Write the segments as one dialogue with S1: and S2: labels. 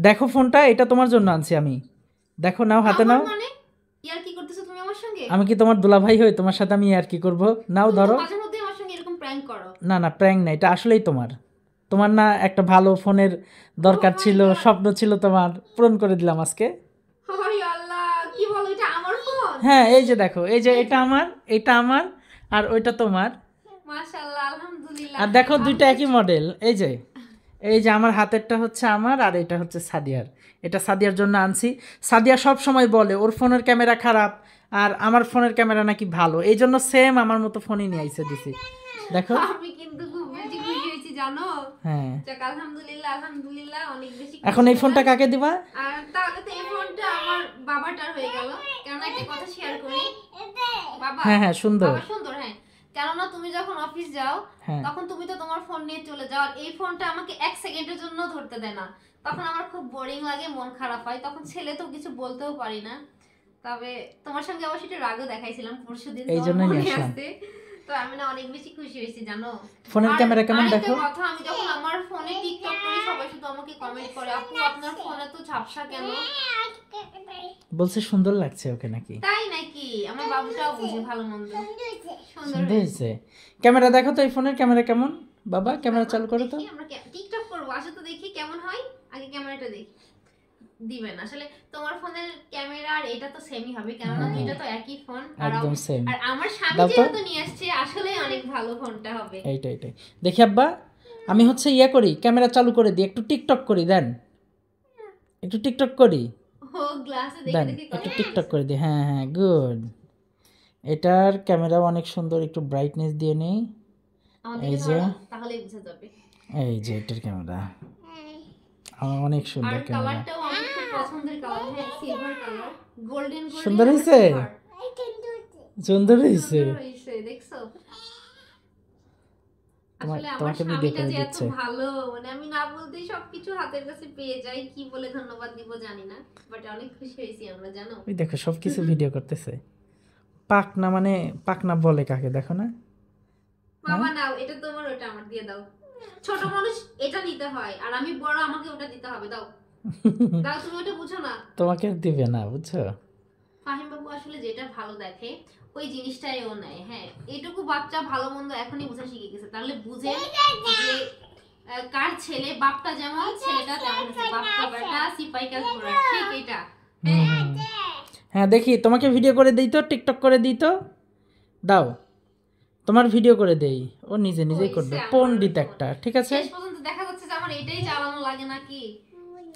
S1: দেখো ফোনটা, এটা তোমার জন্য আনছি আমি। দেখো, নাও, হাতে নাও।
S2: মানে ইয়ার কি করতেছো তুমি আমার সঙ্গে?
S1: আমি কি তোমার দুলাভাই হই তোমার সাথে আমি আর কি করব? নাও ধরো।
S2: মাঝে মধ্যে আমার সঙ্গে এরকম প্র্যাঙ্ক করো।
S1: না না, প্র্যাঙ্ক না, এটা আসলেই তোমার। তোমার না একটা ভালো ফোনের দরকার ছিল, স্বপ্ন ছিল তোমার, পূরণ করে দিলাম আজকে।
S2: হায় আল্লাহ, কি বলো, এটা আমার ফোন?
S1: হ্যাঁ, এই যে দেখো, এই যে এটা আমার, এটা আমার, আর ওইটা তোমার।
S2: মাশাআল্লাহ, আলহামদুলিল্লাহ।
S1: আর দেখো দুইটা একই মডেল। এই যে, এই যে আমার হাতেরটা হচ্ছে আমার, আর এটা হচ্ছে সাদিয়ার। এটা সাদিয়ার জন্য আনছি। সাদিয়া সব সময় বলে ওর ফোনের ক্যামেরা খারাপ, আর আমার ফোনের ক্যামেরা নাকি ভালো, এই জন্য সেম আমার মতো ফোনই নিয়ে আইসে দিছি। দেখো,
S2: আমি কিন্তু খুব বেশি খুশি হয়েছি জানো।
S1: হ্যাঁ,
S2: যাক আলহামদুলিল্লাহ, আলহামদুলিল্লাহ, অনেক বেশি খুশি
S1: এখন এই ফোনটা কাকে দিবা?
S2: আর তাহলে তো এই ফোনটা আমার বাবাটার হয়ে গেল। কারণ একটা কথা শেয়ার করি, বাবা,
S1: হ্যাঁ হ্যাঁ, সুন্দর।
S2: বাবা সুন্দর, হ্যাঁ। কেননা তুমি যখন অফিস যাও তখন তুমি তো তোমার ফোন নিয়ে চলে যাও, আর এই ফোনটা আমাকে 1 সেকেন্ডের জন্য ধরতে দেয় না। তখন আমার খুব বোরিং লাগে, মন খারাপ হয়, তখন ছেলে তো কিছু বলতেও পারি না। তবে তোমার সঙ্গে অবশ্যই একটু রাগও দেখাইছিলাম পরশুদিন,
S1: এই জন্যই নিয়ে আসলাম।
S2: তো আমি না অনেক বেশি খুশি হয়েছি জানো।
S1: ফোনের ক্যামেরা কেমন দেখো?
S2: কথা, আমি যখন আমার ফোনে টিকটক করি সবাই শুধু আমাকে কমেন্ট করে, আপু আপনার ফোনে তো ঝাপসা কেন?
S1: বলছে সুন্দর লাগছে ওকে নাকি?
S2: তাই নাকি? আমার বাবুটাও বুঝে ভালো মন্দ।
S1: সুন্দর হয়েছে। ক্যামেরা দেখো তো, এই ফোনের ক্যামেরা কেমন বাবা? ক্যামেরা চালু করো তো।
S2: আমরা টিকটক করব, আসো তো দেখি কেমন হয়। আগে ক্যামেরাটা দেখি। দিবেন আসলে তোমার ফোনের ক্যামেরা আর এটা তো সেমই হবে, কারণ দুইটা তো একই ফোন।
S1: একদম সেম।
S2: আর আমার স্বামী যেহেতু নিয়ে আসছে, আসলে অনেক ভালো ফোনটা হবে।
S1: এইটাই দেখি আব্বা, আমি হচ্ছে ইয়া করি, ক্যামেরা চালু করে দিই, একটু টিকটক করি, দেন একটু টিকটক করি।
S2: ও গ্লাসে দেখে দেখে
S1: একটু টিকটক করে দিই। হ্যাঁ হ্যাঁ, গুড। এটার ক্যামেরাও অনেক সুন্দর, একটু ব্রাইটনেস দিয়ে নেই। এই যে,
S2: তাহলেই বোঝা যাবে।
S1: এই যে এটার ক্যামেরা অনেক সুন্দর ক্যামেরা।
S2: কালারটাও আমার খুব পছন্দের কালার, হ্যাঁ, সিলভার কালার, গোল্ডেন গোল্ডেন।
S1: সুন্দর হয়েছে, সুন্দর হয়েছে।
S2: দেখছো?
S1: আসলে
S2: আমার স্বামীটা যে এত ভালো, মানে আমি না বলতেই সবকিছু হাতের কাছে পেয়ে যাই, কি বলে ধন্যবাদ দিব জানি না, বাট অনেক খুশি হয়েছি আমরা জানো।
S1: ওই দেখো সবকিছু ভিডিও করতেছে। পাকনা মানে পাকনা বলে কাকে দেখো না?
S2: বাবা নাও, এটা তোমার, ওটা আমার, দিয়ে দাও। ছোট মানুষ এটা নিতে হয়, আর আমি বড়, আমাকে ওটা দিতে হবে, দাও দাও, তুমি ওটা বুঝো না।
S1: তোমাকে দিবে না, বুঝছো?
S2: ফাহিম বাবু আসলে যেটা ভালো দেখে ওই জিনিসটাই ও নেয়। হ্যাঁ, এইটুকু বাচ্চা ভালো মন্দ এখনই বোঝা শিখে গেছে, তাহলে বুঝে যে কার ছেলে বাপটা যেমন ছেলেটা তেমন, বাপটা বেটা সিপাই কাজ ঘোড়া, ঠিক এটা।
S1: হ্যাঁ, দেখি তোমাকে ভিডিও করে দিই তো, টিকটক করে দিই তো, দাও তোমার ভিডিও করে দেই। ও নিজে নিজেই করবে, পণ্ডিত একটা। ঠিক আছে,
S2: শেষ পর্যন্ত দেখা যাচ্ছে যে আমার এটাই চালানো লাগে নাকি?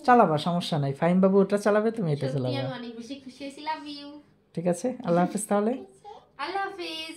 S1: চালাবা, সমস্যা নাই। ফাহিম বাবু ওটা চালাবে, তুমি এটা চালাবে।
S2: আমি অনেক বেশি খুশি হয়েছি। Love you.
S1: ঠিক আছে, আল্লাহ হাফেজ তাহলে।
S2: আল্লাহ হাফেজ।